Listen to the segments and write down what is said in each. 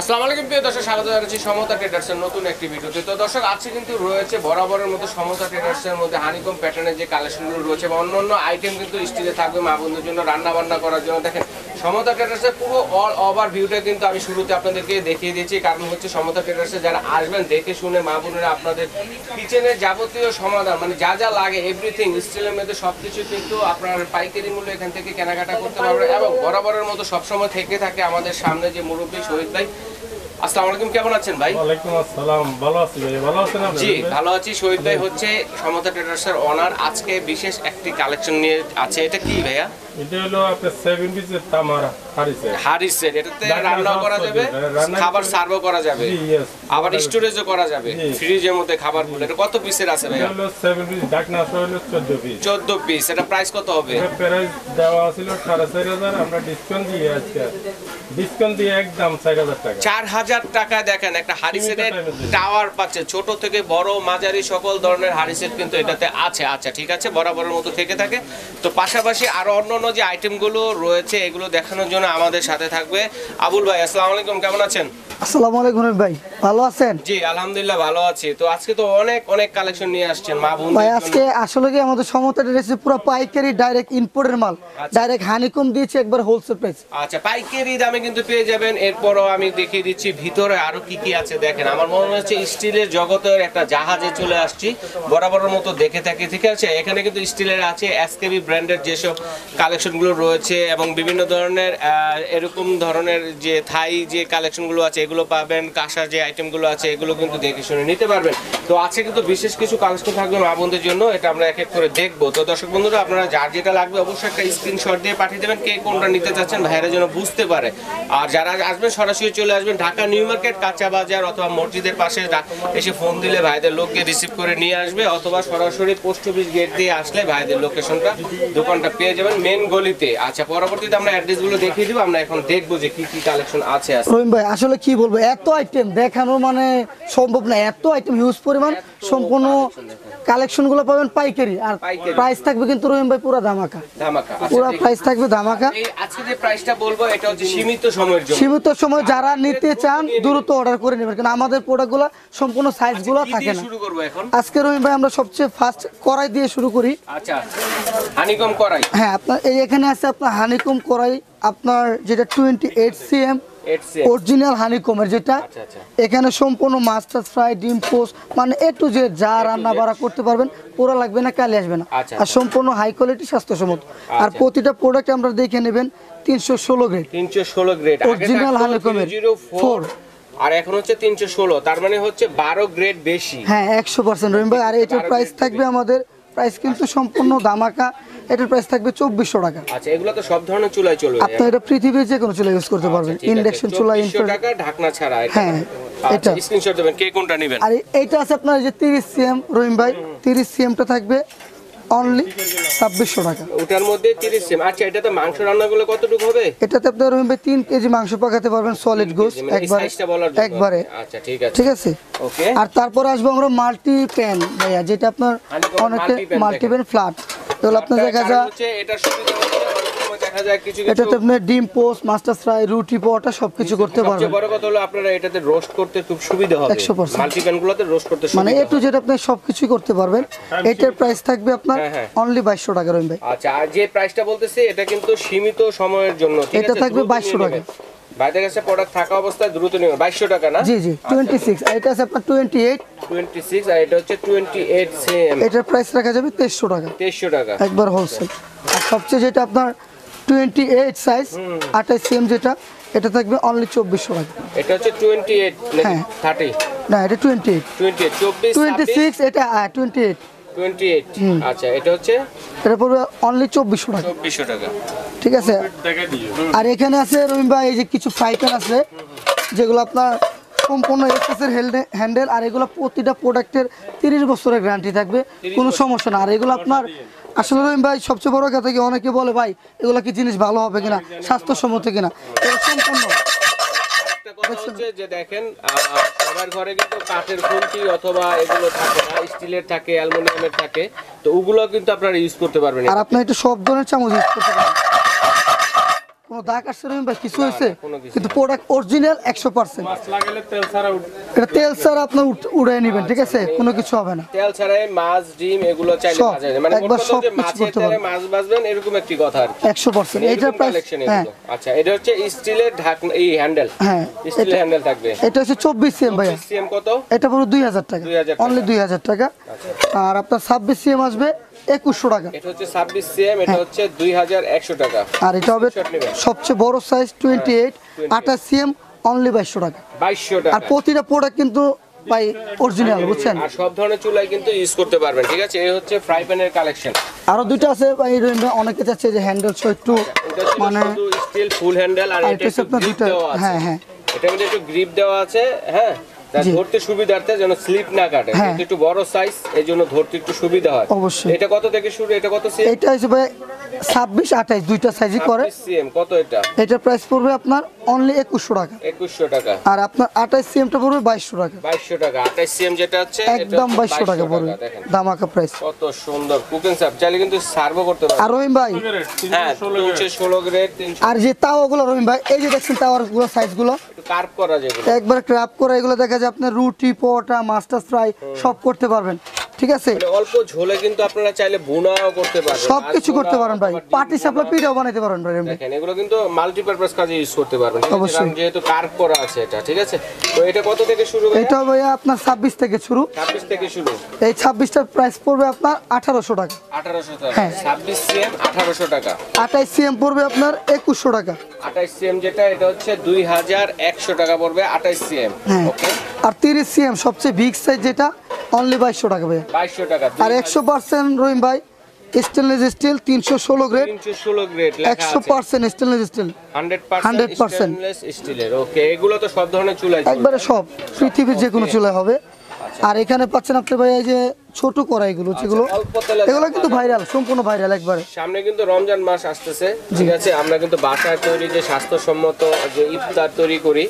আসসালামু আলাইকুম প্রিয় দর্শক, স্বাগত জানাচ্ছি সমতা ট্রেডার্সের নতুন একটি ভিডিওতে। তো দর্শক, আজকে কিন্তু রয়েছে বরাবরের মতো সমতা ট্রেডার্সের মধ্যে হানিকম প্যাটার্নের যে কালেকশনগুলো রয়েছে বা অন্য আইটেম কিন্তু স্টিলে থাকবে মা বন্ধুর জন্য, রান্না বান্না করার জন্য। দেখেন, সমতা ট্রেডার্সের পুরো অল ওভার ভিউটা কিন্তু আমি শুরুতে আপনাদেরকে দেখিয়ে দিয়েছি। কারণ হচ্ছে সমতা ট্রেডার্সে যারা আসবেন দেখে শুনে মা বোনেরা আপনাদের কিচেনের যাবতীয় সমাধান, মানে যা যা লাগে এভরিথিং স্টিলের মধ্যে সবকিছু কিন্তু আপনার পাইকারি মূল্য এখান থেকে কেনাকাটা করতে পারবেন। এবং বরাবরের মতো সবসময় থেকে থাকে আমাদের সামনে যে মুরব্বী শহীদ ভাই। আসসালামু আলাইকুম, কেমন আছেন ভাই? ওয়ালাইকুম আসসালাম, ভালো আছি ভাই। ভালো আছেন আপনি? জি ভালো আছি। শহীদ ভাই হচ্ছে সমতা ট্রেডার্সের ওনার। আজকে বিশেষ একটি কালেকশন নিয়ে আছে। এটা কি ভাইয়া? এটা হলো আপনার 7 পিসের তামারা হাড়ি সেট। এটাতে রান্না করা যাবে, খাবার সার্ভও করা যাবে, আবার স্টোরেজও করা যাবে ফ্রিজের মধ্যে খাবারগুলো। এটা কত পিসের আছে ভাইয়া? এটা হলো 7 পিস, ঢাকনা সহ হলো 14 পিস। 14 পিস। এটা প্রাইস কত হবে? এটা প্রাইস দেওয়া ছিল 4500, আমরা ডিসকাউন্ট দিয়ে আজকে একদম 4000 টাকা। 4000 টাকা। দেখেন, একটা হাড়ি সেটের টাওয়ার পাচ্ছে, ছোট থেকে বড় মাঝারি সকল ধরনের হাড়ি সেট কিন্তু এটাতে আছে। আচ্ছা ঠিক আছে, বরাবরের মতো থেকে থাকে। তো পাশাপাশি আরো অন্যান্য যে আইটেমগুলো রয়েছে এগুলো দেখানোর জন্য আমাদের সাথে থাকবে আবুল ভাই। আসসালামু আলাইকুম, কেমন আছেন? আসসালামু আলাইকুম ভাই, ভালো আছেন? জি আলহামদুলিল্লাহ ভালো আছি। তো আজকে তো অনেক কালেকশন নিয়ে আসছেন মা বোন ভাই। আজকে আসলে কি আমাদের সমতা ট্রেডার্সে পুরো পাইকারি ডাইরেক্ট ইম্পোর্টের মাল, ডাইরেক্ট হানিকম দিয়েছে একবার হোলসেল প্রাইস। আচ্ছা, পাইকারি দামে কিন্তু পেয়ে যাবেন। এরপরও আমি দেখিয়ে দিচ্ছি ভিতরে আরো কি কি আছে। দেখেন, আমার মনে হচ্ছে স্টিলের জগতের একটা জাহাজে চলে আসছি বরাবরের মতো দেখে থাকি। ঠিক আছে, এখানে কিন্তু স্টিলের আছে এসকেবি ব্র্যান্ডের যেসব কালেকশনগুলো রয়েছে এবং বিভিন্ন ধরনের এরকম ধরনের যে থাই যে কালেকশনগুলো আছে এগুলো পাবেন। কাঁসার যে আইটেমগুলো আছে এগুলো কিন্তু দেখে শুনে নিতে পারবেন। তো আছে কিন্তু বিশেষ কিছু কালেকশন থাকবে মা বোনদের জন্য, এটা আমরা এক এক করে দেখবো। তো দর্শক বন্ধুরা, আপনারা যার যেটা লাগবে অবশ্যই একটা স্ক্রিনশট দিয়ে পাঠিয়ে দেবেন, কে কোনটা নিতে চাচ্ছেন ভাইয়েরা যেন বুঝতে পারে। আর যারা আসবেন সরাসরি চলে আসবেন ঢাকা নিউ মার্কেট কাঁচা বাজার অথবা মসজিদের পাশে এসে ফোন দিলে ভাইদের লোককে রিসিভ করে নিয়ে আসবে, অথবা সরাসরি পোস্ট অফিস গেট দিয়ে আসলে ভাইদের লোকেশনটা দোকানটা পেয়ে যাবেন মেন গলিতে। আচ্ছা, পরবর্তীতে আমরা অ্যাড্রেসগুলো দেখিয়ে দিব। আমরা এখন দেখবো যে কি কি কালেকশন আছে। রহিম ভাই, আসলে কি বলবো, এত আইটেম দেখানো মানে সম্ভব না। এত আইটেম, হিউজ পরিমাণ। সম্পূর্ণ কালেকশনগুলো পাবেন পাইকারি, আর প্রাইস থাকবে কিন্তু রহিম ভাই পুরো ধামাকা। পুরো প্রাইস থাকবে ধামাকা। আজকে যে প্রাইসটা বলবো এটা হচ্ছে সীমিত সময়ের জন্য। সীমিত সময় যারা নিতে চান দ্রুত অর্ডার করে নেবেন, কারণ আমাদের প্রোডাক্টগুলো সম্পূর্ণ সাইজগুলো থাকে না। শুরু করব এখন। আজকে রহিম ভাই আমরা সবচেয়ে ফার্স্ট কড়াই দিয়ে শুরু করি। আচ্ছা, হানিকম কড়াই। হ্যাঁ, আপনার এই এখানে আছে আপনার হানিকম কড়াই, আপনার যেটা 28 cm অরিজিনাল হানিকমের যেটা। এখানে সম্পূর্ণ মাস্টার ফ্রাই, ডিম পোস্ট, মানে এ টু জেড যা রান্না বাড়া করতে পারবেন, পোড়া লাগবে না, কালি আসবে না। আর সম্পূর্ণ হাই কোয়ালিটি, স্বাস্থ্যসম্মত। আর প্রতিটা প্রোডাক্ট আমরা দেখে নেবেন 316 গ্রেড। 316 গ্রেড অরিজিনাল হানিকমের 4, আর এখন হচ্ছে 316, তার মানে হচ্ছে 12 গ্রেড বেশি। হ্যাঁ 100% রহিম ভাই। আর এটার প্রাইস থাকবে, আমাদের প্রাইস কিন্তু সম্পূর্ণ ধামাকা। এটার প্রাইস থাকবে 2400 টাকা। আচ্ছা, এগুলো তো সব ধরনের চুলায় চলবে। আপনি এটা পৃথিবীর যে কোনো চুলা ইউজ করতে পারবেন, ইন্ডাকশন চুলা, 2400 টাকা ঢাকনা ছাড়া। হ্যাঁ, এটা স্ক্রিনশট দেবেন কে কোনটা নেবেন। আর এইটা আছে আপনার যে 30 cm রহিম ভাই, 30 cm টা থাকবে অনলি 2600 টাকা। ওটার মধ্যে 30 cm। আচ্ছা, এটাতে মাংস রান্নাগুলো কতটুকু হবে? এটাতে আপনি রহিম ভাই 3 কেজি মাংস পাকাতে পারবেন, সলিড গোস একবারে। আচ্ছা ঠিক আছে, ঠিক আছে। ওকে। আর তারপর আসবো আমরা মাল্টি প্যান ভাইয়া, যেটা আপনার অনেকে মাল্টি প্যান ফ্ল্যাট। তাহলে আপনার দেখা যায় এটা সুবিধা হচ্ছে দেখা যায় কিছু এটাতে আপনি ডিম পোস্ট, মাস্টার ফ্রাই, রুটি পরোটা সবকিছু করতে পারবেন। সবচেয়ে বড় কথা হলো আপনারা এটাতে রোস্ট করতে খুব সুবিধা হবে। 100% মাল্টি প্যানগুলোতে রোস্ট করতে সুবিধা, মানে এ টু জেড আপনি সবকিছু করতে পারবেন। এটার প্রাইস থাকবে আপনার অনলি 2200 টাকা রহিম ভাই। আচ্ছা, আর যে প্রাইসটা বলতেছি এটা কিন্তু সীমিত সময়ের জন্য, ঠিক আছে? এটা থাকবে 2200 টাকা। বাইরের কাছে প্রোডাক্ট থাকা অবস্থায় দ্রুত নিন। 2200 টাকা না? জি জি 26। আর এটা আছে আপনার 26, আর এটা হচ্ছে 28 সেম। এটার প্রাইস রাখা যাবে 2300 টাকা। 2300 টাকা একবার হোলসেল। আর সবচেয়ে যেটা আপনার 28 সাইজ 28 cm যেটা, এটা থাকবে অনলি 2400 টাকা। এটা হচ্ছে 28 হ্যাঁ 30 না, এটা 28 26 এটা 28। আচ্ছা, এটা হচ্ছে এটা পড়বে অনলি 2400 টাকা। 2400 টাকা, ঠিক আছে। আর এখানে আছে রহিম ভাই এই যে কিছু ফ্রাই প্যান আছে, যেগুলো আপনার সম্পূর্ণ এসএসের হ্যান্ডেল, আর এগুলো প্রতিটা প্রোডাক্টের 30 বছরের গ্যারান্টি থাকবে, কোনো সমস্যা না। আর এগুলো আপনার আসলে রহিম ভাই সবচেয়ে বড় কথা কি, অনেকে বলে ভাই এগুলো কি জিনিস ভালো হবে কিনা, স্বাস্থ্যসম্মত কিনা, এটা সম্পূর্ণ। কথা হচ্ছে যে দেখেন, সবার ঘরে কিন্তু কাঠের খুন্তি অথবা এগুলো থাকে না, স্টিলের থাকে, অ্যালুমিনিয়ামের থাকে, তো ওগুলো কিন্তু আপনারা ইউজ করতে পারবেন। আর আপনি এটা সব ধরনের চামচ ইউজ করতে পারবেন। কোনো দাগ আসছে রহিম ভাই কিছু হয়েছে কোনো কিছু কিন্তু প্রোডাক্ট অরিজিনাল 100%। মাছ লাগালে তেল ছাড়া এটা তেল ছাড়া আপনি উড়াই নেবেন, ঠিক আছে, কোনো কিছু হবে না। তেল ছাড়াই মাছ ডিম এগুলো চাইলে সব, ভাজা যায়, মানে একবার মোট কথা যে সব কিছু মাছের করতে তেলে পারবেন। মাছ ভাজবেন এরকম একটি কথা আর কি। 100%। মানে এইটার এরকম প্রাইস, কালেকশন হ্যাঁ এগুলো। আচ্ছা, এটা হচ্ছে স্টিলের ঢাকনা, এই হ্যান্ডেল, হ্যাঁ স্টিলের হ্যান্ডেল থাকবে। এটা হচ্ছে 24 সিএম ভাইয়া, সিএম কত? এটা পুরো 2000 টাকা, 2000 অনলি 2000 টাকা। আর আপনার 26 সিএম আসবে 2100 টাকা। এটা হচ্ছে 26 সিএম, এটা হচ্ছে 2100 টাকা। আর এটা হবে Screenshot নেবেন। সবচেয়ে বড় সাইজ 28 28 সিএম, অনলি 2200 টাকা। 2200 আর টাকা। প্রতিটা প্রোডাক্ট কিন্তু ভাই অরিজিনাল, বুঝছেন। আর সব ধরনের চুলাই কিন্তু ইউজ করতে পারবেন, ঠিক আছে। এই হচ্ছে ফ্রাই প্যানের কালেকশন। আরো দুটো আছে ভাই, অনেকে চাচ্ছে যে হ্যান্ডেল সহ একটু এটা ছিল মানে শুধু স্টিল ফুল হ্যান্ডেল, আর আর এটা এটা হচ্ছে একটু আপনার গ্রিপ দুটো, দেওয়া আছে। হ্যাঁ হ্যাঁ এটা কিন্তু একটু গ্রিপ দেওয়া আছে, হ্যাঁ, তা জি। ধরতে সুবিধার্থে যেন স্লিপ না কাটে, হ্যাঁ। কিন্তু একটু বড় সাইজ, এই জন্য ধরতে একটু সুবিধা হয়। অবশ্যই। এটা কত থেকে শুরু? এটা কত সিএম? এটা হচ্ছে ভাই 26 28 দুইটা সাইজই করে। সিএম কত এটা? এটার প্রাইস পড়বে আপনার অনলি 2100 টাকা। 2100 টাকা। আর আপনার 28 সিএমটা পড়বে 2200 টাকা, 2200 টাকা। 28 সিএম যেটা হচ্ছে এটা একদম 2200 টাকা পড়বে, দেখেন দামাকা প্রাইস। কত সুন্দর কুকিং সাপ, চাইলে কিন্তু সার্ভও করতে পারবেন। আর রহিম ভাই, হ্যাঁ, 316 গ্রেড, 300 আর যে তাওয়াগুলো রহিম ভাই, এই যে দেখছেন তাওয়ারগুলো সাইজগুলো একটু কার্ভ করা যেগুলো। একবার ক্র্যাপ করা, এগুলো দেখা যায় আপনার রুটি, পরোটা, মাস্টার ফ্রাই সব করতে পারবেন, ঠিক আছে। মানে অল্প ঝোলে কিন্তু আপনারা চাইলে ভুনাও করতে পারবেন, সব কিছু মাছ করতে ভুনা, পারেন ভাই, আবার ডিম পাটি সাপলা ভুনা। পিঠাও বানাইতে পারেন ভাই এমনি। দেখেন এগুলো কিন্তু মাল্টিপারপাস কাজে ইউজ করতে পারবেন, ঠিক আছে? অবশ্যই। কারণ যেহেতু কার্ভ করা আছে এটা, ঠিক আছে। তো এটা কত থেকে শুরু? এটা ভাইয়া আপনার 26 থেকে শুরু। 26 থেকে শুরু। এই 26টার প্রাইস পড়বে আপনার 1800 টাকা। 1800 টাকা। হ্যাঁ। 26 সিএম 1800 টাকা। 28 সিএম পড়বে আপনার 2100 টাকা। 28 সিএম যেটা, এটা হচ্ছে 2100 টাকা পড়বে 28 সিএম। হ্যাঁ। ওকে, আর 30 সিএম সবচেয়ে বিগ সাইজ যেটা, অনলি 2200 টাকা ভাইয়া। 2200 টাকা। আর 100% রহিম ভাই স্টেনলেস স্টিল 316 গ্রেড, 316 গ্রেড লেখা আছে। 100% স্টেনলেস স্টিল, 100% স্টেনলেস স্টিলের। ওকে, এগুলো তো সব ধরনের চুলাই চলবে। একবারে সব পৃথিবীর যে কোনো চুলা হবে। আর এখানে পাচ্ছেন আপনি ভাই এই যে ছোট কড়াইগুলো, যেগুলো অল্প তেলে এগুলো কিন্তু ভাইরাল, সম্পূর্ণ ভাইরাল একবারে। সামনে কিন্তু রমজান মাস আসতেছে, ঠিক আছে। আমরা কিন্তু বাসায় তৈরি যে স্বাস্থ্যসম্মত যে ইফতার তৈরি করি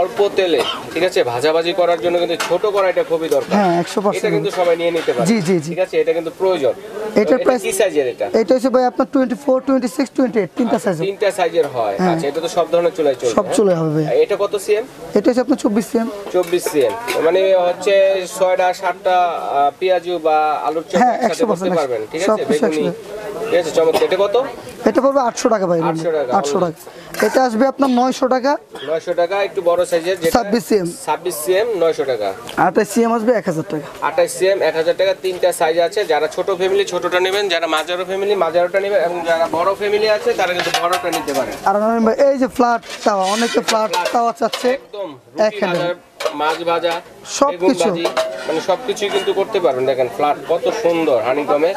অল্প তেলে, ঠিক আছে, ভাজাভাজি করার জন্য কিন্তু ছোট কড়াইটা খুবই দরকার। হ্যাঁ, এটা 100%। কিন্তু সবাই নিয়ে নিতে পারে, জি, জি, জি। ঠিক আছে, এটা কিন্তু প্রয়োজন। এটার তো প্রাইস কি সাইজের এটা? এটা হচ্ছে ভাই আপনার 24 26 28 তিনটা সাইজ, তিনটা সাইজের হয়। হ্যাঁ। আচ্ছা, এটা তো সব ধরনের চুলাই চলবে। সব চলে হবে ভাই। এটা কত সিএম? এটা হচ্ছে আপনার 24 সিএম। 24 সিএম, মানে হচ্ছে 6টা 7টা পেঁয়াজু বা আলুর চপ হ্যাঁ, একসাথে 100% করতে পারবেন, ঠিক সব আছে। কিছু বেগুনি, একসাথে। ঠিক আছে, চমৎকার। এটা কত? এটা পড়বে 800 টাকা ভাই, 800 টাকা, 800 টাকা। এটা আসবে আপনার 900 টাকা, 900 টাকা। একটু বড় সাইজের যেটা 26 সিএম। 26 সিএম 900 টাকা। 28 সিএম আসবে 1000 টাকা। 28 সিএম 1000 টাকা। তিনটা সাইজ আছে, যারা ছোট ফ্যামিলি ছোটটা নেবেন, যারা মাঝারো ফ্যামিলি মাঝারোটা নেবেন, এবং যারা বড় ফ্যামিলি আছে তারা কিন্তু বড়টা নিতে পারে। আর রহিম ভাই এই যে ফ্ল্যাট তাওয়া, অনেকে ফ্ল্যাট তাওয়া চাচ্ছে, একদম এক রুটি ভাজা, handle। মাছ ভাজা, সবকিছু। বেগুন ভাজি, মানে সবকিছুই কিন্তু করতে পারবেন। দেখেন ফ্ল্যাট কত সুন্দর, হানিকমে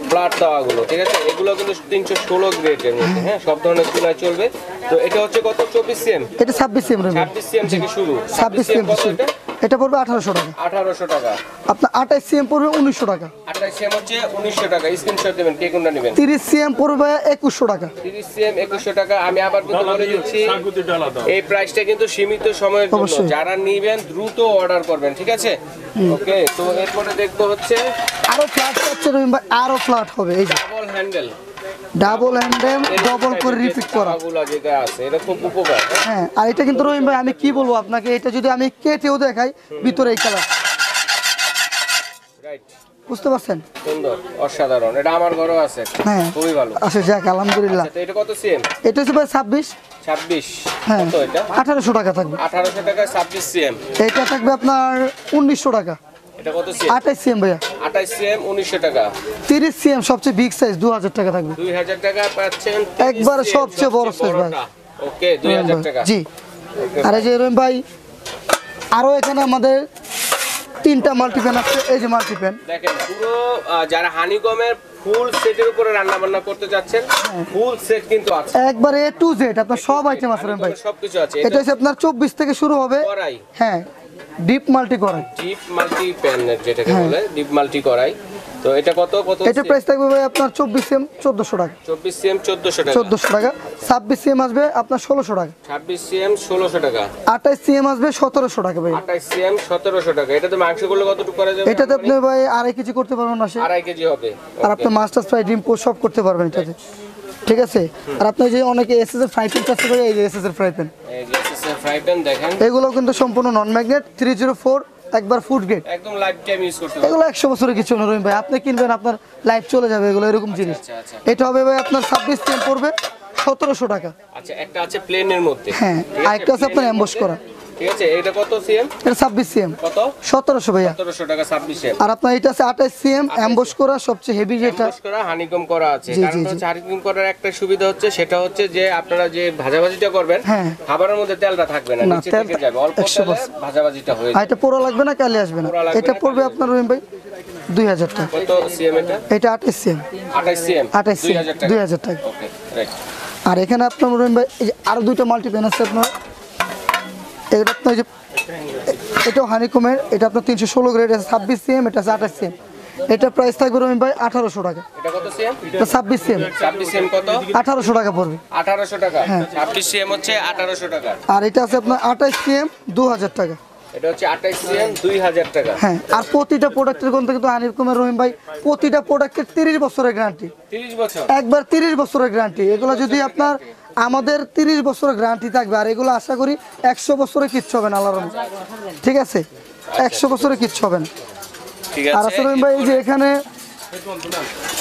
ফ্ল্যাট তাওয়াগুলো, ঠিক আছে। এগুলো কিন্তু 316 গ্রেডের মধ্যে, হ্যাঁ, সব ধরনের চুলায় চলবে। তো এটা হচ্ছে কত? 24 সিএম। এটা 26 সিএম রহিম ভাই, 26 সিএম থেকে শুরু। 26 সিএম কত এটা? এটা পড়বে 1800 টাকা। 1800 টাকা। আপনার 28 সিএম পড়বে 1900 টাকা। 28 সিএম হচ্ছে 1900 টাকা। স্ক্রিনশট দেবেন কে কোনটা নেবেন। 30 সিএম পড়বে 2100 টাকা। 30 সিএম 2100 টাকা। আমি আবার কিন্তু বলে দিচ্ছি, সাগুতি ডালা দাও। এই প্রাইসটা কিন্তু সীমিত সময়ের জন্য, অবশ্যই। যারা নিবেন দ্রুত অর্ডার করবেন, ঠিক আছে। ওকে, তো এরপরে দেখবো হচ্ছে আরো ফ্ল্যাট চাচ্ছে রহিম ভাই, আরো ফ্ল্যাট হবে। এই যে double handle, double handle, double করে রিপিট করা। গুলা যেটা আছে এটা খুব উপকার। হ্যাঁ, আর এটা কিন্তু রহিম ভাই আমি কি বলবো আপনাকে, এটা যদি আমি কেটেও দেখাই, ভিতরে এই কালার, রাইট, বুঝতে পারছেন। সুন্দর, অসাধারণ। এটা আমার ঘরেও আছে, হ্যাঁ, খুবই ভালো। আচ্ছা যাক আলহামদুলিল্লাহ। তো এটা কত সিএম? এটা হচ্ছে ভাই 26, 26। হ্যাঁ, কত এটা? 1800 টাকা থাকবে। 1800 টাকা 26 সিএম। এটা থাকবে আপনার 1900 টাকা। এটা কত সিএম? 28 সিএম ভাইয়া। 28 সিএম 1900 টাকা। 30 সিএম সবচেয়ে বিগ সাইজ 2000 টাকা থাকবে। 2000 টাকা পাচ্ছেন। একবারে 30 সবচেয়ে বড় size ভাই। বড়টা। ওকে, 2000 টাকা। জি। আর এই যে রহিম ভাই আরো এখানে আমাদের 3টা মাল্টিপ্যান আছে। এই যে মাল্টিপ্যান দেখেন পুরো যারা হানিকমের ফুল সেটের উপরে রান্না বান্না করতে যাচ্ছেন, ফুল সেট কিন্তু আছে, একবারে A to Z আপনার সব আইটেম আছে রহিম ভাই। হানিকমের সবকিছু আছে। এটা হচ্ছে আপনার 24 থেকে শুরু হবে। কড়াই, হ্যাঁ, ডিপ মাল্টি করাই। ডিপ মাল্টি প্যান যেটাকে বলে, ডিপ মাল্টি কড়াই। তো এটা কত কত? এটা প্রাইস থাকবে ভাই আপনার 24 সিএম 1400 টাকা। 24 সিএম 1400 টাকা। 1400 টাকা। 26 সিএম আসবে আপনার 1600 টাকা। 26 সিএম 1600 টাকা। 28 সিএম আসবে 1700 টাকা ভাই। 28 সিএম 1700 টাকা। এটা তো মাংস করলে কতটুকু করা যাবে? এটাতে আপনি ভাই 2.5 কেজি করতে পারবেন না সে। 2.5 কেজি হবে। আর আপনি মাস্টার ফ্রাই ডিম পোস্ট সব করতে পারবেন এটাতে, ঠিক আছে। আর আপনি যে অনেকে এসএস এর ফ্রাই প্যান চাচ্ছে ভাই, এই যে এসএস এর ফ্রাই প্যান, এই যে এসএস ফ্রাই প্যান দেখেন, এগুলো কিন্তু সম্পূর্ণ নন ম্যাগনেট 304 একবার ফুড গ্রেড, একদম লাইফ টাইম ইউজ করতে পারবেন। এগুলো 100 বছরের কিছু না রহিম ভাই, আপনি কিনবেন আপনার লাইফ চলে যাবে এগুলো, এরকম জিনিস। আচ্ছা। এটা হবে ভাই আপনার 26 সিএম পড়বে 1700 টাকা। আচ্ছা, একটা আছে প্লেনের মধ্যে, হ্যাঁ, আরেকটা আছে আপনার অ্যাম্বস করা, ঠিক আছে। এটা কত সিএম? এটা 26 সিএম কত? 1700 ভাইয়া। 1700 টাকা 26 সিএম। আর আপনার এটা আছে 28 সিএম অ্যাম্বস করা, সবচেয়ে হেভি যেটা। এমবস করা, হানিকম করা আছে। জি, কারণ জি, জি। হচ্ছে হানিকম করার একটা সুবিধা হচ্ছে, সেটা হচ্ছে যে আপনারা যে ভাজাভাজিটা করবেন, হ্যাঁ। খাবারের মধ্যে তেলটা থাকবে না, না, নিচে তেল থেকে যাবে, অল্প 100% তেলে ভাজাভাজিটা হয়ে আর যাবে। এটা পোড়া লাগবে না, কালি আসবে না। পোড়া লাগবে এটা না, পড়বে কালি আপনার রহিম ভাই 2000 টাকা। কত সিএম এটা? এটা 28 সিএম 28 সিএম 28 সিএম 2000 টাকা। 2000 টাকা। ওকে, রাইট। আর এখানে আপনার রহিম ভাই এই যে আরো দুইটা মাল্টি প্যান আছে আপনার, এটা আপনার এই যে এটাও হানিকমের, এটা আপনার 316 গ্রেড আছে 26 সিএম, এটা আছে 28 সিএম। এটা প্রাইস থাকবে রহিম ভাই 1800 টাকা। এটা কত সিএম? এটা 26 সিএম 26 সিএম কত? 1800 টাকা পড়বে। 1800 টাকা। হ্যাঁ। 26 সিএম হচ্ছে 1800 টাকা। আর এটা আছে আপনার 28 সিএম 2000 টাকা। এটা হচ্ছে 28 সিএম 2000 টাকা। হ্যাঁ, আর প্রতিটা প্রোডাক্টের কিন্তু হানিকমের রহিম ভাই প্রতিটা প্রোডাক্টের 30 বছরের গ্যারান্টি, 30 বছর। একবার 30 বছরের গ্যারান্টি। এগুলো যদি আপনার আমাদের 30 বছরের গ্যারান্টি থাকবে, আর এগুলো আশা করি 100 বছরে কিচ্ছু হবে না আল্লাহর রহমতে, ঠিক আছে, 100 বছরে কিচ্ছু হবে না। ঠিক আর আছে। আসলে রহিম ভাই এই যে এখানে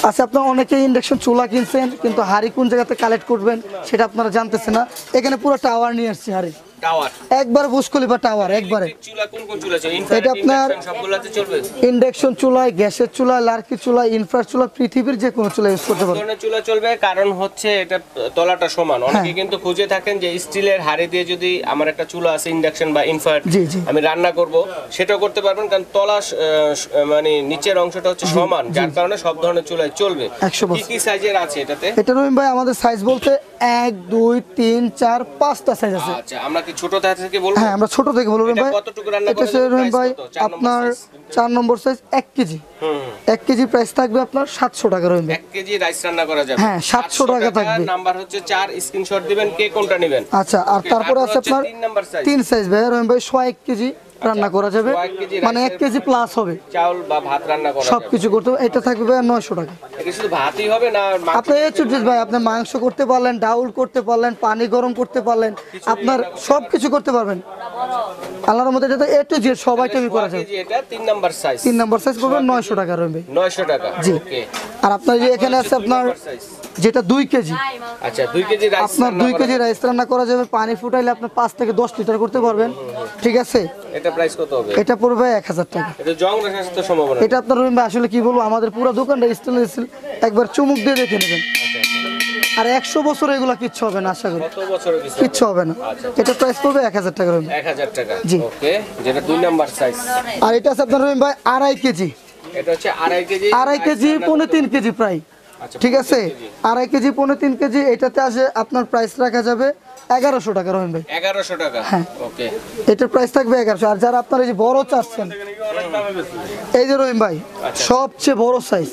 আচ্ছা, আপনার অনেকে ইন্ডাকশন চুলা কিনছেন কিন্তু হাড়ি কোন জায়গাতে কালেক্ট করবেন সেটা আপনারা জানতেছেন না। এখানে পুরো টাওয়ার নিয়ে আসছি হাড়ি, টাওয়ার। একবার বুশকলি বা টাওয়ার একবারে। চুলা কোন কোন চুলা আছে? এটা আপনার সবগুলাতে চলবে। ইন্ডাকশন চুলায়, গ্যাসের চুলায়, লার্কি চুলায়, ইনফ্রার চুলা, পৃথিবীর যে কোনো চুলা ইউজ করতে পারবেন। ধরনের চুলা চলবে, কারণ হচ্ছে এটা তলাটা সমান। অনেকে কিন্তু খুঁজে থাকেন যে স্টিলের হাড়ি দিয়ে যদি আমার একটা চুলা আছে ইন্ডাকশন বা ইনফ্রার, জি, জি। আমি রান্না করব, সেটাও করতে পারবেন, কারণ তলা মানে নিচের অংশটা হচ্ছে সমান, যার কারণে সব ধরনের চুলায় চলবে। 100%। কি কি সাইজের আছে এটাতে? এটা রহিম ভাই আমাদের সাইজ বলতে 1 2 3 4 5টা সাইজ আছে। আচ্ছা, আমরা কি ছোট থেকে বলবো? হ্যাঁ, আমরা ছোট থেকে বলবো রহিম এটা ভাই। কতটুকু রান্না এটা করা সে যাবে? রহিম প্রাইস ভাই কত? 4 নম্বর আপনার সাইজ। 4 নম্বর সাইজ 1 কেজি। 1 কেজি প্রাইস থাকবে আপনার 700 টাকা রহিম ভাই। 1 কেজি রাইস রান্না করা যাবে। হ্যাঁ, 700 টাকা থাকবে। নাম্বার হচ্ছে 4, স্ক্রিনশট দিবেন কে কোনটা নেবেন। আচ্ছা, আর তারপরে আছে আপনার 3 নাম্বার সাইজ। 3 সাইজ ভাই রহিম ভাই 1 কেজি রান্না করা যাবে, 1 কেজি মানে 1 কেজি প্লাস হবে, চাউল বা ভাত রান্না করা যাবে। সবকিছু করতে হবে। এটা থাকবে ভাই 900 টাকা। এটা শুধু ভাতই হবে না, মাংস? আপনি এই চুটিস ভাই, আপনি মাংস করতে পারলেন, ডাউল করতে পারলেন, পানি গরম করতে পারলেন, আপনার সব কিছু করতে পারবেন আল্লাহর মধ্যে। এটা এ টু জেড সব আইটেমই করা যাবে। কেজি এটা 3 নাম্বার সাইজ। 3 নম্বর সাইজ করবে 900 টাকা রহিম ভাই। 900 টাকা। জি। ওকে। আর আপনার যে এখানে আছে আপনার যেটা 2 কেজি, আচ্ছা 2 কেজি রাইস আপনার 2 কেজি রাইস রান্না করা যাবে, পানি ফুটাইলে আপনার 5 থেকে 10 লিটার করতে পারবেন, ঠিক আছে। এটা প্রাইস কত হবে? এটা পড়বে 1000 টাকা। এটা জং রাখার তো সম্ভাবনা। এটা আপনার রহিম ভাই আসলে কি বলবো, আমাদের পুরো দোকানটা স্টেনলেস স্টিল, একবার চুমুক দিয়ে দেখে নেবেন। আর 100 বছর এগুলা কিচ্ছু হবে না আশা করি, কত বছরের কিছু? কিচ্ছু হবে না। এটা প্রাইস পড়বে 1000 টাকা রহিম ভাই। 1000 টাকা। জি। ওকে, যেটা 2 নাম্বার সাইজ। আর এটা আছে আপনার রহিম ভাই 2.5 কেজি, এটা হচ্ছে 2.5 কেজি। 2.5 কেজি 3.5 কেজি প্রায়, আচ্ছা, ঠিক আছে। 2.5 কেজি 3.5 কেজি, এটাতে আসে আপনার প্রাইস রাখা যাবে 1100 টাকা রহিম ভাই। 1100 টাকা। হ্যাঁ। ওকে। এটার প্রাইস থাকবে 1100। আর যারা আপনার এই যে বড় চাচ্ছেন, এই যে রহিম ভাই আচ্ছা। সবচেয়ে বড় সাইজ,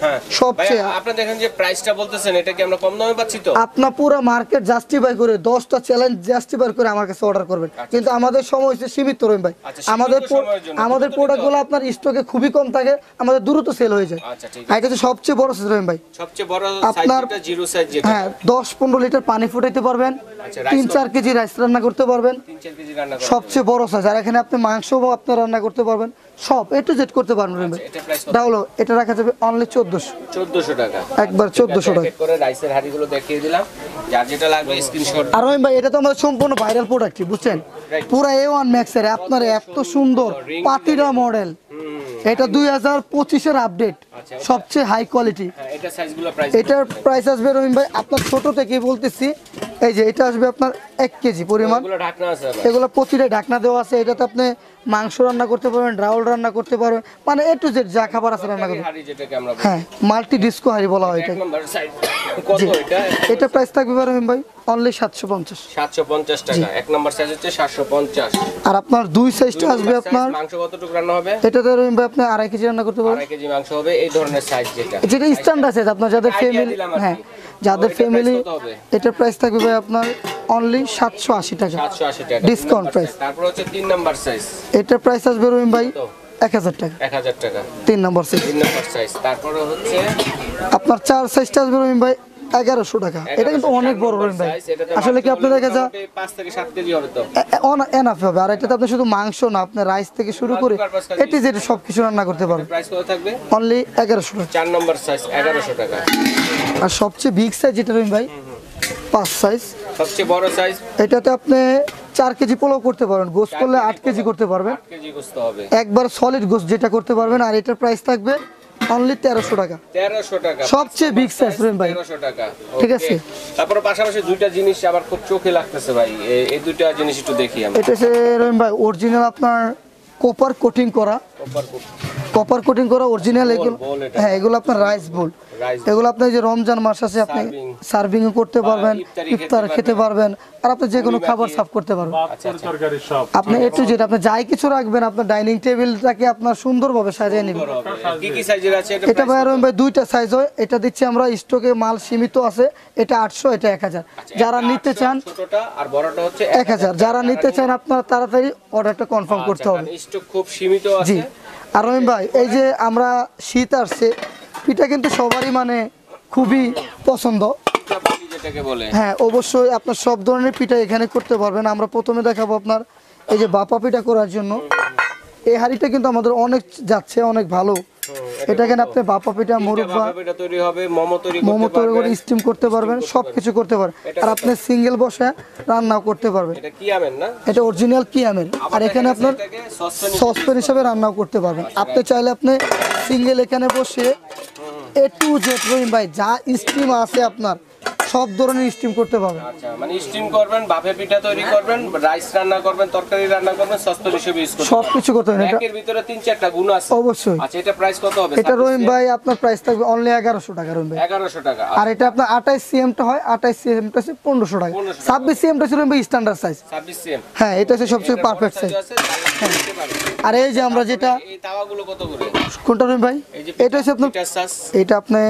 হ্যাঁ। সবচেয়ে ভাই, আপনি দেখেন যে প্রাইসটা বলতেছেন, এটা কি আমরা কম দামে পাচ্ছি তো? আপনার পুরো মার্কেট জাস্টিফাই করে 10টা চ্যালেঞ্জ জাস্টিফাই করে আমার কাছে অর্ডার করবেন, কিন্তু আমাদের সময় হচ্ছে সীমিত রহিম ভাই। আচ্ছা, সীমিত আমাদের সময়ের জন্য। আমাদের দ্রুত প্রোডাক্টগুলো আপনার স্টকে খুবই কম থাকে, আমাদের দ্রুত সেল হয়ে যায়। আচ্ছা, ঠিক আর এটা হচ্ছে সবচেয়ে বড় সাইজ রহিম ভাই। সবচেয়ে বড় সাইজ আপনার- যেটা জিরো সাইজ যেটা। হ্যাঁ, 10-15 লিটার পানি ফুটাইতে পারবেন, আচ্ছা, rice 3-4 কেজি রাইস রান্না করতে পারবেন, 3-4 কেজি রান্না করা সবচেয়ে বড় সাইজ। আর এখানে আপনি মাংসও আপনি রান্না করতে পারবেন, সব এ টু জেড করতে পারবেন রহিম ভাই। এটা প্রাইস কত? এটা হলো, এটা রাখা যাবে অনলি 1400, 1400 টাকা। একবার 1400 টাকা। এক করে রাইসের হাড়িগুলো দেখিয়ে দিলাম, যার যেটা লাগবে স্ক্রিনশট। আর রহিম ভাই এটা তো আমাদের সম্পূর্ণ ভাইরাল প্রোডাক্ট, বুঝছেন, পুরা A1 Max এর আপনার এত সুন্দর পাতিরা মডেল, এটা 2025 এর আপডেট, আচ্ছা, সবচেয়ে হাই কোয়ালিটি। হ্যাঁ, এটা সাইজগুলো প্রাইস। এটার প্রাইস আসবে রহিম ভাই আপনার ছোট থেকে বলতেছি, এই যে এটা আসবে আপনার 1 কেজি পরিমাণ। এগুলো ঢাকনা আছে আবার। এগুলো প্রতিটা ঢাকনা দেওয়া আছে, এটাতে আপনি মাংস রান্না করতে পারবেন, ডাউল রান্না করতে পারবেন, মানে এ টু জেড যা খাবার আছে রান্না করতে। হাড়ি যেটাকে আমরা বলি। হ্যাঁ, মাল্টি ডিস্কো হাড়ি বলা হয় এটা। এক নম্বর সাইজ কত জি। এটা? এটা প্রাইস থাকবে রহিম ভাই অনলি 750। 750 টাকা। এক নম্বর সাইজ হচ্ছে 750। আর আপনার 2 সাইজটা আসবে আপনার, মাংস কতটুকু রান্না হবে? এটাতে রহিম ভাই আপনি 2.5 কেজি রান্না করতে পারবেন, 2.5 কেজি মাংস হবে, এই ধরনের সাইজ যেটা। যেটা স্ট্যান্ডার্ড সাইজ আপনার যাদের Idea ফ্যামিলি, দিলাম আর কি। হ্যাঁ যাদের তো এটার ফ্যামিলি, price কত হবে? এটার প্রাইস থাকবে ভাই আপনার অনলি 780 টাকা 780 টাকা। Discount price. তারপর হচ্ছে 3 নাম্বার সাইজ। এটার প্রাইস আসবে রহিম ভাই তো 1000 টাকা 1000 টাকা। 3 নম্বর সাইজ। 3 number size. তারপরে হচ্ছে আপনার 4 সাইজটা আসবে রহিম ভাই 1100 টাকা। এটা কিন্তু অনেক বড় রহিম ভাই, আসলে কি আপনি দেখা যায় 5 থেকে 7 কেজি হবে তো এনাফ হবে। আর এটাতে আপনি শুধু মাংস না, আপনি রাইস থেকে শুরু করে এটি যেটা সবকিছু রান্না করতে পারবেন। প্রাইস কত থাকবে? অনলি 1100 টাকা। 4 নম্বর সাইজ 1100 টাকা। আর সবচেয়ে বিগ সাইজ যেটা রহিম ভাই 5 সাইজ, সবচেয়ে বড় সাইজ এটাতে আপনি 4 কেজি পোলাও করতে পারবেন, গোস্ত করলে 8 কেজি করতে পারবেন, 8 কেজি গোস্ত হবে একবার সলিড গোস্ত যেটা করতে পারবেন। আর এটার প্রাইস থাকবে অনলি 1300 টাকা। 1300 টাকা সবচেয়ে বিগ সাইজ রহিম ভাই, 1300 টাকা। ঠিক আছে। তারপর পাশাপাশি দুইটা জিনিস আবার খুব চোখে লাগতেছে ভাই, এই দুইটা জিনিস একটু দেখি আমরা। এটা হচ্ছে রহিম ভাই অরিজিনাল আপনার কপার কোটিং করা, কপার কোটিং করা অরিজিনাল এগুলো। bowl এটা। হ্যাঁ, এগুলো আপনার রাইস বোল। রাইস এগুলো আপনি যে রমজান মাস আছে আপনি সার্ভিং করতে পারবেন, ইফতার খেতে পারবেন, আর আপনি যে কোনো খাবার সার্ভ করতে পারবেন। তরকারি সব আপনি একটু যেটা আপনি যাই কিছু রাখবেন, আপনার ডাইনিং টেবিলটাকে আপনার সুন্দরভাবে সাজিয়ে নেবেন। কি কি সাইজের আছে এটা? এটা ভাই রহিম ভাই দুইটা সাইজ হয়। এটা দিচ্ছি আমরা স্টকে, মাল সীমিত আছে। এটা 800, এটা 1000। যারা নিতে চান ছোটটা আর বড়টা হচ্ছে 1000, যারা নিতে চান আপনার তাড়াতাড়ি অর্ডারটা কনফার্ম করতে হবে। স্টক খুব সীমিত জি। আছে। আর রহিম ভাই এই যে আমরা শীত আসছে, পিঠা কিন্তু সবারই মানে খুবই পছন্দ। চাপাতি যেটাকে বলে। হ্যাঁ, অবশ্যই আপনার সব ধরনের পিঠা এখানে করতে পারবেন। আমরা প্রথমে দেখাবো আপনার এই যে বাপা পিঠা করার জন্য এই হাঁড়িটা কিন্তু আমাদের অনেক যাচ্ছে, অনেক ভালো। এটা এখানে আপনি বাপা পিঠা, মুরব্বা, এটা তৈরি হবে, মোমো তৈরি মোমো করতে তৈরি করে পারবেন। স্টিম করতে পারবেন, সবকিছু করতে পারবেন। আর আপনি সিঙ্গেল বসে রান্নাও করতে পারবেন। এটা কি আমেন না? এটা অরিজিনাল কিয়ামের। আর এখানে আপনার এটাকে সসপ্যান সসপ্যান হিসাবে রান্নাও করতে পারবেন। আপনি চাইলে আপনি সিঙ্গেল এখানে বসে A to Z রহিম ভাই যা স্টিম আছে আপনার সব ধরনের স্টিম করতে পারবেন। আচ্ছা, মানে স্টিম করবেন, বাফে পিঠা তৈরি করবেন, রাইস রান্না করবেন, তরকারি রান্না করবেন, সসপ্যান হিসেবে ইউজ করবেন। সবকিছু করতে পারবেন। এটা একের ভিতরে 3-4টা গুণ আছে। অবশ্যই। আচ্ছা, এটা প্রাইস কত হবে? এটা রহিম ভাই আপনার প্রাইস থাকবে অনলি 1100 টাকা রহিম ভাই। 1100 টাকা। আর এটা আপনার 28 সিএমটা হয়, 28 সিএমটা হচ্ছে 1500 টাকা। 26 সিএমটা ছিল রহিম ভাই স্ট্যান্ডার্ড সাইজ। 26 সিএম। হ্যাঁ, এটা হচ্ছে সবচেয়ে পারফেক্ট সাইজ। আর এই যে আমরা যেটা এই তাওয়াগুলো কত করে? কোনটা রহিম ভাই? এই যে এটা হচ্ছে আপনার পিঠার সাস এটা আপনি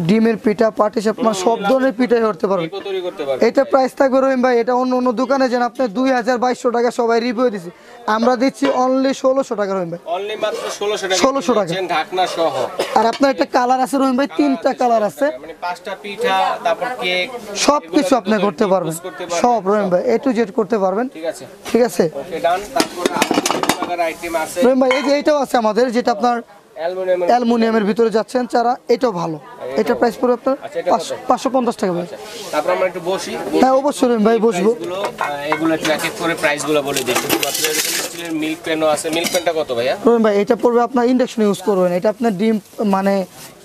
ডিমের পিঠা, পাটিসাপটা, মানে সব ধরনের পিঠাই করতে পারবেন। এগুলো তৈরি করতে পারবেন। এটা প্রাইস থাকবে রহিম ভাই, এটা অন্য অন্য দোকানে যেন আপনি 2000-2200 টাকা সবাই রিভিউ দিচ্ছে, আমরা দিচ্ছি অনলি 1600 টাকা রহিম ভাই। অনলি মাত্র 1600 টাকা। 1600 টাকা। ঢাকনা সহ। আর আপনার একটা কালার আছে রহিম ভাই, 3টা কালার আছে, মানে 5টা পিঠা, তারপর কেক, সবকিছু আপনি করতে পারবেন। সব রহিম ভাই A to Z করতে পারবেন। ঠিক আছে। ঠিক আছে ওকে, ডান। তারপর আরেকটা আইটেম আছে রহিম ভাই, এই যে এটাও আছে আমাদের, যেটা আপনার অ্যালুমিনিয়াম। অ্যালুমিনিয়ামের ভিতরে যাচ্ছেন যারা, এটাও ভালো। এটা প্রাইস পড়বে আপনার আচ্ছা, এটা কত? 550 টাকা ভাই। তারপর আমরা একটু বসি। হ্যাঁ, অবশ্যই রহিম ভাই বসবো। প্রাইসগুলো, এগুলো একটু এক এক করে প্রাইসগুলো বলে দিই। শুধুমাত্র এরকম স্টিলের মিল্ক প্যানও আছে। মিল্ক প্যানটা কত ভাইয়া? রহিম ভাই এটা পড়বে আপনার ইন্ডাকশন ইউজ করবেন। এটা আপনার ডিম মানে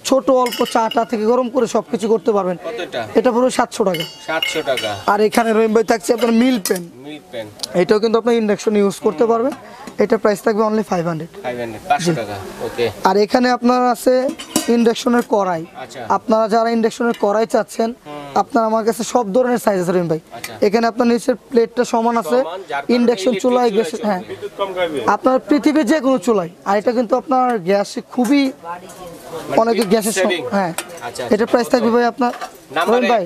ছোট অল্প চাটা থেকে গরম করে সবকিছু করতে পারবেন। কত এটা? এটা পড়বে 700 টাকা। 700 টাকা। আর এখানে রহিম ভাই থাকছে আপনার মিল পেন, মিল্ক প্যান এটাও কিন্তু আপনি ইন্ডাকশন ইউজ করতে পারবেন। এটা প্রাইস থাকবে অনলি 500। 500 টাকা। ওকে। আর এখানে আপনার আছে ইন্ডাকশনের কড়াই। আচ্ছা। আপনারা যারা ইন্ডাকশনের কড়াই চাচ্ছেন, আপনার আমার কাছে সব ধরনের সাইজ আছে রহিম ভাই। আচ্ছা। এখানে আপনার নিচের প্লেটটা সমান আছে, সমান, যার কারণে ইন্ডাকশন electric চুলায় চুলায় গ্যাস, চলবে। হ্যাঁ বিদ্যুৎ কম খাইবে। আপনার পৃথিবীর যে কোনো চুলাই। আর এটা কিন্তু আপনার গ্যাস খুবই অনেকে গ্যাসের saving। হ্যাঁ। আচ্ছা, এটা প্রাইস থাকবে ভাই আপনার নাম্বার রহিম ভাই,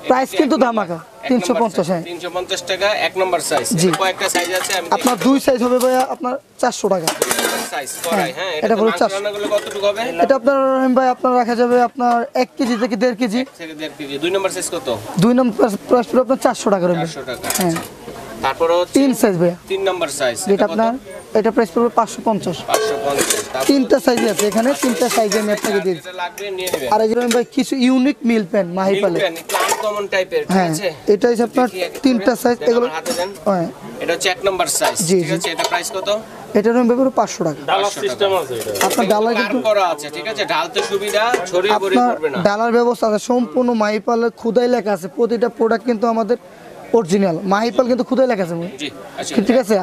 প্রাইস কিন্তু ধামাকা 350। হ্যাঁ 350 টাকা। এক নম্বর সাইজ। জি। কয়েকটা সাইজ আছে, আমি আপনার দুই সাইজ হবে ভাই আপনার 400 টাকা। সাইজ করাই। হ্যাঁ, এটা এটা বলে বড় 400 রান্নাগুলো কতটুকু হবে? এটা আপনার রহিম ভাই আপনার রাখা যাবে আপনার 1 কেজি থেকে 1.5 কেজি। থেকে 1.5 কেজি। দুই নম্বর সাইজ কত? 2 নম্বর প্রাইস পড়বে আপনার 400 টাকা রহিম ভাই। 400 টাকা। হ্যাঁ, তারপর হচ্ছে 3 সাইজ ভাই, 3 নম্বর সাইজ। যেটা আপনার এটা প্রাইস পড়বে 550। 550। তারপর 3টা সাইজ আছে এখানে, 3টা সাইজে আমি আপনাকে দিয়ে দিচ্ছি। যেটা লাগবে নিয়ে নেবেন। আর এই যে রহিম ভাই কিছু ইউনিক মিল পেন মাহিপালে। আনকমন টাইপের, ঠিক হ্যাঁ, আছে? এটা হচ্ছে আপনার দেখি এক এক 3টা করে। সাইজ। দেন এগুলো আমার হাতে দেন। হ্যাঁ, এটা হচ্ছে 1 নম্বর সাইজ। জি, ঠিক জি। আছে। এটা প্রাইস কত? এটা রহিম ভাই পড়বে 500 টাকা। ডালার সিস্টেম আছে এটা। আপনার ডালার কার কিন্তু করা আছে, ঠিক আছে? ঢালতে সুবিধা, ছড়িয়ে পড়িয়ে আপনার পড়বে না। ডালার ব্যবস্থা আছে সম্পূর্ণ মাহিপালের খুদাই লেখা আছে। প্রতিটা প্রোডাক্ট কিন্তু আমাদের অরিজিনাল মাহিপাল কিন্তু খুদাই লেখা আছে। জি। আচ্ছা, ঠিক আছে।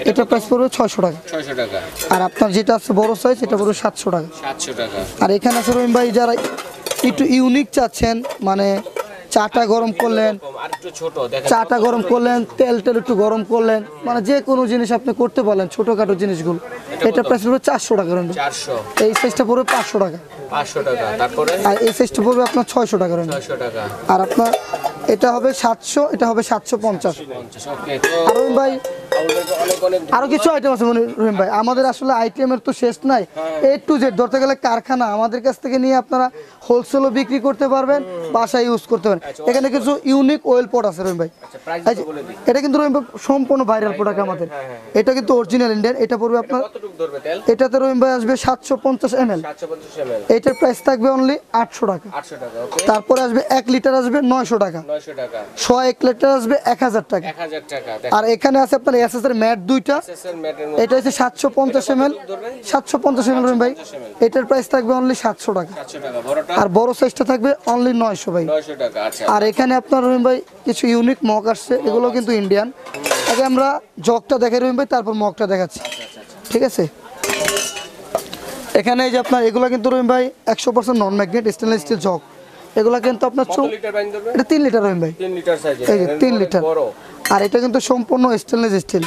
এটা প্রাইস পড়বে 600 টাকা। 600 টাকা। আর আপনার যেটা আছে বড় সাইজ, এটা পড়বে 700 টাকা। 700 টাকা। আর এখানে আছে রহিম ভাই যারা একটু ইউনিক চাচ্ছেন, মানে চাটা গরম করলেন, আর একটু ছোট দেখেন, চাটা গরম করলেন, তেল একটু গরম করলেন, মানে যে কোনো জিনিস আপনি করতে পারলেন, ছোটখাটো জিনিসগুলো। এটা প্রাইস পড়বে 400 টাকা রইবে। 400, এই সাইজটা পড়বে 500 টাকা। 500 টাকা। তারপরে আর এই সাইজটা পড়বে আপনার 600 টাকা রইবে। 600 টাকা। আর আপনার এটা হবে 700, এটা হবে 750। 50। ওকে, তো আর রহিম ভাই অনেক অনেক আরো কিছু আইটেম আছে রহিম ভাই, আমাদের আসলে আইটেমের তো শেষ নাই। A to Z ধরতে গেলে কারখানা, আমাদের কাছ থেকে নিয়ে আপনারা হোলসেলও বিক্রি করতে পারবেন, বাসায় ইউজ করতে পারবেন। এখানে কিছু ইউনিক অয়েল পট আছে রহিম ভাই। আচ্ছা, প্রাইস এই যে, বলে দিই। এটা কিন্তু রহিম ভাই সম্পূর্ণ ভাইরাল প্রোডাক্ট আমাদের। এটা কিন্তু অরিজিনাল ইন্ডিয়ান। এটা পড়বে আপনার, কতটুকু ধরবে তেল? এটাতে রহিম ভাই আসবে 750 ml। 750 ml, এটার প্রাইস থাকবে অনলি 800 টাকা। 800 টাকা। ওকে, তারপরে আসবে 1 লিটার আসবে 900 টাকা। 900 টাকা। 1 লিটার আসবে 1000 টাকা। 1000 টাকা। আর এখানে আছে আপনার এসএস এর ম্যাট দুইটা, এসএসএল ম্যাটের মধ্যে এটা হচ্ছে 750 ml। 750 ml রহিম ভাই, এটার প্রাইস থাকবে অনলি 700 টাকা। 700 টাকা। বড়টা আর বড় সাইজটা থাকবে অনলি 900 ভাই। 900 টাকা। আচ্ছা, আর এখানে আপনার রহিম ভাই কিছু ইউনিক মগ আসছে, এগুলো কিন্তু ইন্ডিয়ান। আগে আমরা জগটা দেখাই রহিম ভাই, তারপর মগটা দেখাচ্ছি, ঠিক আছে? এখানে এই যে আপনার এগুলো কিন্তু রহিম ভাই 100% নন ম্যাগনেট স্টেনলেস স্টিল জগ। এগুলো কিন্তু আপনার কত লিটার পানি ধরবে? এটা 3 লিটার রহিম ভাই। 3 লিটার সাইজের। এই যে 3 লিটার। বড় আর এটা কিন্তু সম্পূর্ণ স্টেনলেস স্টিল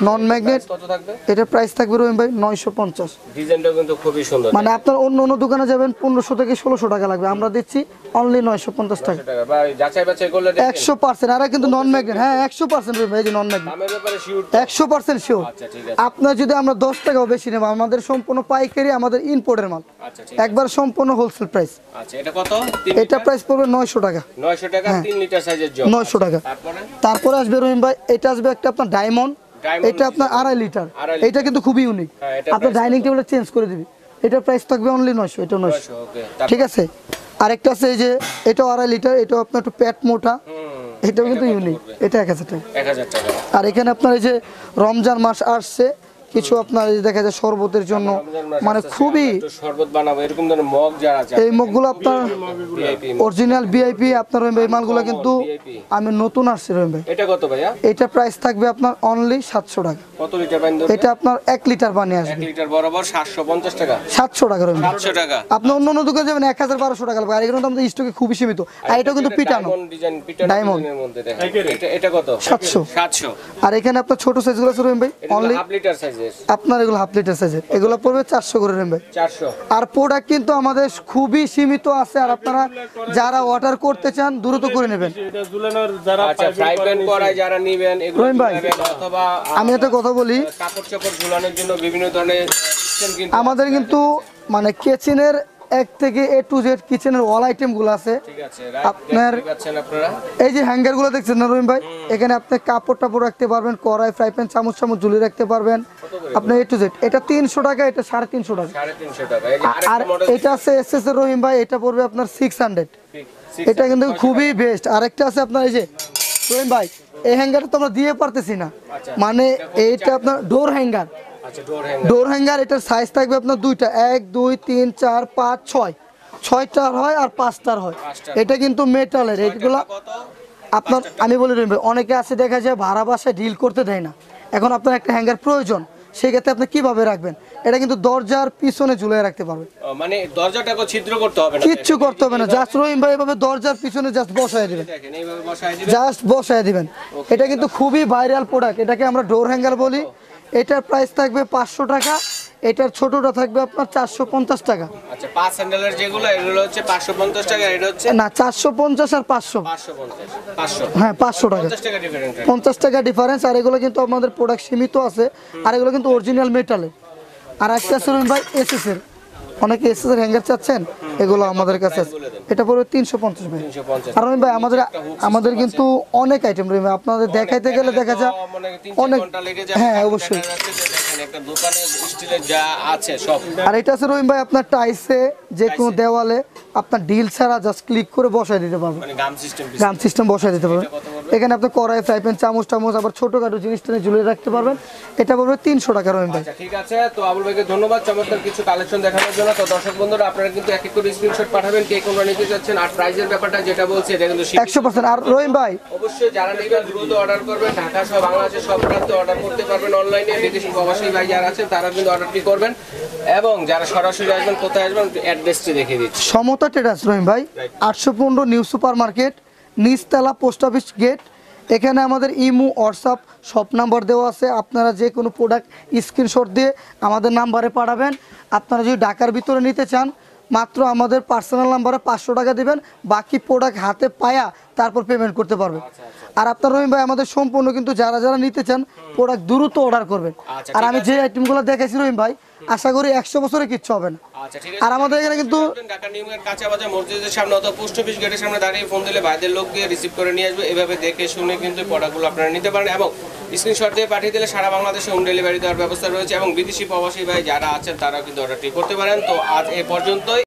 নন ম্যাগনেট। কত থাকবে? এটার প্রাইস থাকবে রহিম ভাই 950। ডিজাইনটা কিন্তু খুবই সুন্দর। মানে আপনার অন্য অন্য দোকানে যাবেন 1500 থেকে 1600 টাকা লাগবে, আমরা দিচ্ছি অনলি 950 টাকা। টাকা ভাই, যাচাই বাছাই করলে দেখেন 100%। আর কিন্তু নন ম্যাগনেট, হ্যাঁ 100% রহিম ভাই, এই যে নন ম্যাগনেট দামের ব্যাপারে শিওর। 100% শিওর। আচ্ছা, ঠিক আছে। আপনার যদি আমরা 10 টাকাও বেশি নেব, আমাদের সম্পূর্ণ পাইকারি, আমাদের ইম্পোর্টের মাল, আচ্ছা, ঠিক একবার সম্পূর্ণ হোলসেল প্রাইস। আচ্ছা, এটা কত? এটা প্রাইস পড়বে 900 টাকা। 900 টাকা। 3 লিটার সাইজের জগ। 900 টাকা। তারপরে তারপরে আসবে রহিম ভাই, এটা আসবে একটা আপনার ডায়মন্ড। Diamond এটা আপনার 2.5 লিটার। 2.5 এটা কিন্তু খুবই ইউনিক। হ্যাঁ, এটা আপনার price ডাইনিং টেবিলে চেঞ্জ করে দিবি। এটার প্রাইস থাকবে অনলি 900। এটা 900, 900। ওকে, ঠিক আছে? আরেকটা আছে এই যে, এটাও 2.5 লিটার, এটাও আপনার একটু পেট মোটা, এটাও কিন্তু ইউনিক। এটা 1000 টাকা। 1000 টাকা। আর এখানে আপনার এই যে রমজান মাস আসছে, কিছু আপনার এই যে দেখা যায় শরবতের জন্য, মানে খুবই একটু শরবত বানাবো এরকম ধরনের মগ যারা আছে, এই মগগুলো আপনার ভিআইপি। Original VIP. আপনার রহিম ভাই এই মালগুলো কিন্তু আমি নতুন আসছি রহিম ভাই। এটা কত ভাইয়া? এটা প্রাইস থাকবে আপনার অনলি 700 টাকা। কত লিটার পানি ধরবে? এটা আপনার 1 লিটার পানি 1 আসবে লিটার বরাবর 750 টাকা। 700 টাকা রহিম ভাই। 700 টাকা। আপনি অন্য অন্য দোকানে যাবেন 1000-1200 টাকা লাগবে, আর এখানে তো আমাদের স্টকে খুবই সীমিত। আর এটাও কিন্তু পিটানো ডায়মন্ড ডিজাইন, পিটানো Diamond। ডিজাইনের মধ্যে দেখেন। এটা কত? 700। 700। আর এখানে আপনার ছোট সাইজগুলো আছে রহিম ভাই অনলি, হাফ লিটার সাইজের। আপনার এগুলো হাফ লিটার সাইজের, এগুলো পড়বে 400 করে রহিম ভাই। 400। আর প্রোডাক্ট কিন্তু আমাদের খুবই সীমিত আছে, আর আপনারা যারা অর্ডার করতে চান দ্রুত করে নেবেন। এটা ঝুলানোর যারা আচ্ছা, ফ্রাই প্যান করায় যারা নেবেন এগুলো রহিম ভাই, নেবেন, অথবা আমি একটা কথা বলি, কাপড় চাপড় ঝুলানোর জন্য বিভিন্ন ধরনের সিস্টেম কিন্তু আমাদের কিন্তু মানে কিচেনের এক থেকে A to Z কিচেনের অল আইটেম গুলো আছে। ঠিক আছে। আপনার দেখতে পাচ্ছেন আপনারা। এই যে হ্যাঙ্গার গুলো দেখছেন না রহিম ভাই, এখানে আপনি কাপড় টাপড় রাখতে পারবেন, কড়াই ফ্রাই প্যান চামচ চামচ ঝুলিয়ে রাখতে পারবেন আপনি A to Z। এটা 300 টাকা, এটা 350 টাকা। 350 টাকা। এই যে আর আরেকটা মডেল এটা আছে এসএস এর রহিম ভাই, এটা পড়বে আপনার 600। এটা কিন্তু খুবই বেস্ট। আরেকটা আছে আপনার এই যে রহিম ভাই, এই হ্যাঙ্গারটা তো আমরা দিয়ে পারতেছি না, মানে এইটা আপনার ডোর হ্যাঙ্গার। আচ্ছা, ডোর হ্যাঙ্গার। ডোর হ্যাঙ্গার, এটার সাইজ থাকবে আপনার দুইটা, 1 2 3 4 5 6 6টার হয় আর 5টার হয়। এটা কিন্তু মেটালের। এইগুলা কত? আপনার আমি বলি রহিম ভাই, অনেকে আছে দেখা যায় ভাড়া বাসায় ডিল করতে দেয় না, এখন আপনার একটা হ্যাঙ্গার প্রয়োজন, সেক্ষেত্রে আপনি কিভাবে রাখবেন? এটা কিন্তু দরজার পিছনে ঝুলিয়ে রাখতে পারবেন, মানে দরজাটাকে ছিদ্র করতে হবে না, কিচ্ছু করতে হবে না। জাস্ট রহিম ভাই এভাবে দরজার পিছনে জাস্ট বসায় দিবেন, দেখেন এইভাবে বসায় দিবেন। জাস্ট বসায় দিবেন। এটা কিন্তু খুবই ভাইরাল প্রোডাক্ট, এটাকে আমরা ডোর হ্যাঙ্গার বলি। এটার প্রাইস থাকবে 500 টাকা, এটার ছোটটা থাকবে আপনার 450 টাকা। আচ্ছা, 5 হ্যান্ডেলের যেগুলো এগুলো হচ্ছে 550 টাকা, এটা হচ্ছে না 450 আর 500, 550। 500। হ্যাঁ 500 টাকা, 50 টাকা ডিফারেন্স। 50 টাকা ডিফারেন্স। আর এগুলো কিন্তু আমাদের প্রোডাক্ট সীমিত আছে, আর এগুলো কিন্তু অরিজিনাল মেটালের। আর একটা আছে রহিম ভাই এসএস এর, অনেকে এসএস এর হ্যাঙ্গার চাচ্ছেন, এগুলো আমাদের কাছে আছে। এটা পড়বে 350 ভাই। 350। আর রহিম ভাই আমাদের কিন্তু অনেক আইটেম রহিম ভাই, আপনাদের দেখাইতে গেলে দেখা যায় মানে 3 অনেক। ঘন্টা লেগে যাবে। হ্যাঁ অবশ্যই। দেখা যাচ্ছে যে দেখেন একটা দোকানে স্টিলের যা আছে সব। আর এটা আছে রহিম ভাই আপনার টাইসে যে কোনো দেওয়ালে আপনার ডিল ছাড়া জাস্ট ক্লিক করে বসায় দিতে পারবেন, মানে গাম সিস্টেম। গাম সিস্টেম বসায় দিতে পারবেন। এখানে আপনি কড়াই ফ্রাই প্যান চামচ টামচ আবার ছোটখাটো জিনিস টেনে ঝুলিয়ে রাখতে পারবেন। এটা পড়বে 300 টাকা রহিম ভাই। আচ্ছা, ঠিক আছে। তো আবুল ভাইকে ধন্যবাদ চমৎকার কিছু কালেকশন দেখানোর জন্য। তো দর্শক বন্ধুরা, আপনারা কিন্তু এক এক করে স্ক্রিনশট পাঠাবেন কে কোনটা নিতে যাচ্ছেন, আর প্রাইজের ব্যাপারটা যেটা বলছি এটা কিন্তু 100%। আর রহিম ভাই অবশ্যই যারা নেবেন দ্রুত অর্ডার করবেন, ঢাকা সহ বাংলাদেশের সব প্রান্তে অর্ডার করতে পারবেন অনলাইনে। বিদেশি প্রবাসী ভাই যারা আছেন তারা কিন্তু অর্ডারটি করবেন, এবং যারা সরাসরি আসবেন কোথায় আসবেন অ্যাড্রেসটি দেখিয়ে দিচ্ছি। সমতা ট্রেডার্স রহিম ভাই, 815 নিউ সুপার মার্কেট, নিচতলা পোস্ট অফিস গেট। এখানে আমাদের ইমো হোয়াটসঅ্যাপ সব নাম্বার দেওয়া আছে, আপনারা যে কোনো প্রোডাক্ট স্ক্রিনশট দিয়ে আমাদের নাম্বারে পাঠাবেন। আপনারা যদি ঢাকার ভিতরে নিতে চান মাত্র আমাদের পার্সোনাল নাম্বারে 500 টাকা দিবেন, বাকি প্রোডাক্ট হাতে পায়া তারপর পেমেন্ট করতে পারবেন। আর আপনার রহিম ভাই আমাদের সম্পূর্ণ কিন্তু যারা যারা নিতে চান প্রোডাক্ট দ্রুত অর্ডার করবেন। আর আমি যে আইটেমগুলো দেখাইছি রহিম ভাই আশা করি 100 বছরে কিচ্ছু হবে না। আচ্ছা ঠিক আর আমাদের এখানে কিন্তু ঢাকা নিউ মার্কেট কাঁচা বাজার মসজিদের সামনে অথবা পোস্ট অফিস গেটের সামনে দাঁড়িয়ে ফোন দিলে ভাইদের লোক গিয়ে রিসিভ করে নিয়ে আসবে। এভাবে দেখে শুনে কিন্তু প্রোডাক্টগুলো আপনারা নিতে পারেন এবং স্ক্রিনশট দিয়ে পাঠিয়ে দিলে সারা বাংলাদেশে হোম ডেলিভারি দেওয়ার ব্যবস্থা রয়েছে এবং বিদেশি প্রবাসী ভাই যারা আছেন তারাও কিন্তু অর্ডারটি করতে পারেন। তো আজ এ পর্যন্তই।